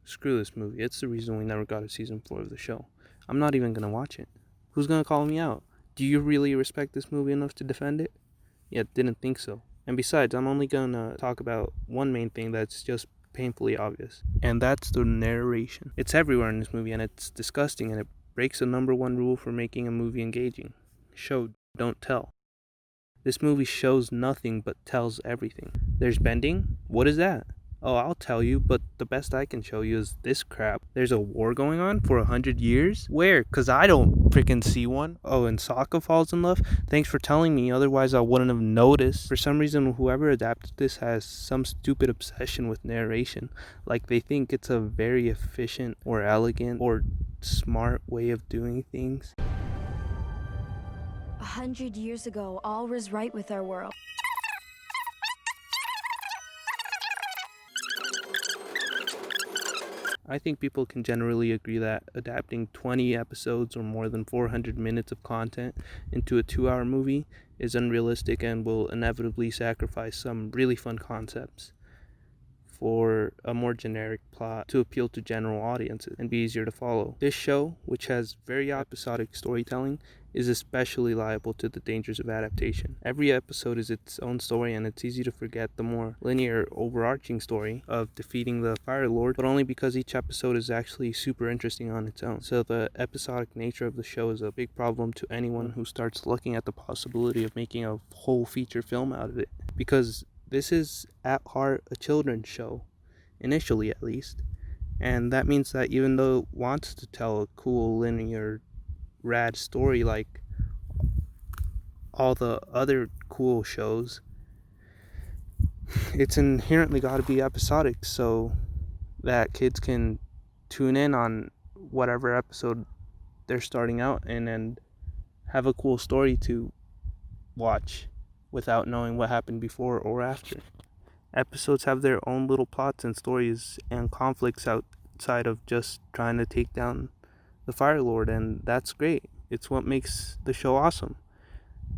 Screw this movie. It's the reason we never got a season 4 of the show. I'm not even gonna watch it. Who's gonna call me out? Do you really respect this movie enough to defend it? Yeah, didn't think so. And besides, I'm only gonna talk about one main thing that's just painfully obvious, and that's the narration. It's everywhere in this movie, and it's disgusting, and it breaks the number one rule for making a movie engaging. Show, don't tell. This movie shows nothing but tells everything. There's bending? What is that? Oh, I'll tell you, but the best I can show you is this crap. There's a war going on for 100 years? Where? 'Cause I don't freaking see one. Oh, and Sokka falls in love? Thanks for telling me, otherwise I wouldn't have noticed. For some reason, whoever adapted this has some stupid obsession with narration. Like they think it's a very efficient or elegant or smart way of doing things. 100 years ago, all was right with our world. I think people can generally agree that adapting 20 episodes or more than 400 minutes of content into a 2-hour movie is unrealistic and will inevitably sacrifice some really fun concepts for a more generic plot to appeal to general audiences and be easier to follow. This show, which has very episodic storytelling, is especially liable to the dangers of adaptation. Every episode is its own story, and it's easy to forget the more linear, overarching story of defeating the Fire Lord, but only because each episode is actually super interesting on its own. So the episodic nature of the show is a big problem to anyone who starts looking at the possibility of making a whole feature film out of it. Because this is, at heart, a children's show, initially at least. And that means that even though it wants to tell a cool, linear, rad story like all the other cool shows, it's inherently got to be episodic so that kids can tune in on whatever episode they're starting out in and have a cool story to watch without knowing what happened before or after. Episodes have their own little plots and stories and conflicts outside of just trying to take down the Fire Lord, and that's great. It's what makes the show awesome.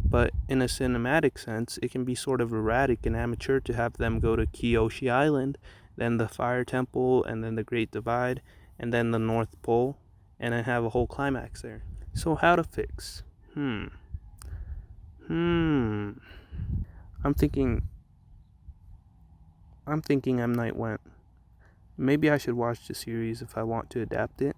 But in a cinematic sense, it can be sort of erratic and amateur to have them go to Kyoshi Island, then the Fire Temple, and then the Great Divide, and then the North Pole, and then have a whole climax there. So how to fix? I'm thinking M. Night went, maybe I should watch the series if I want to adapt it,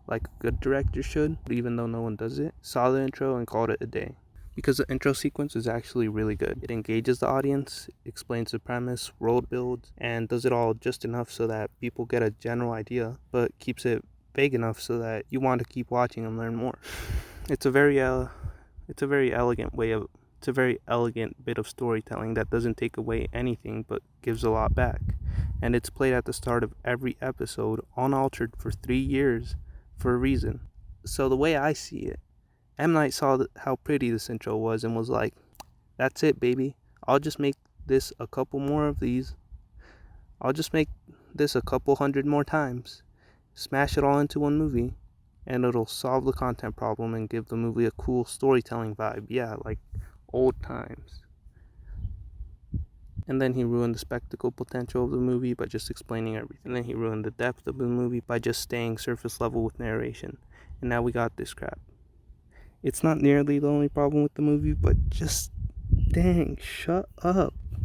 like a good director should, even though no one does it. Saw the intro and called it a day. Because the intro sequence is actually really good. It engages the audience, explains the premise, world builds, and does it all just enough so that people get a general idea, but keeps it vague enough so that you want to keep watching and learn more. It's a very elegant bit of storytelling that doesn't take away anything but gives a lot back. And it's played at the start of every episode, unaltered for 3 years, for a reason. So the way I see it, M. Night saw how pretty this intro was and was like, that's it, baby. I'll just make this a couple more of these. I'll just make this a couple hundred more times. Smash it all into one movie, and it'll solve the content problem and give the movie a cool storytelling vibe. Yeah, like old times. And then he ruined the spectacle potential of the movie by just explaining everything. And then he ruined the depth of the movie by just staying surface level with narration. And now we got this crap. It's not nearly the only problem with the movie, but just dang, shut up.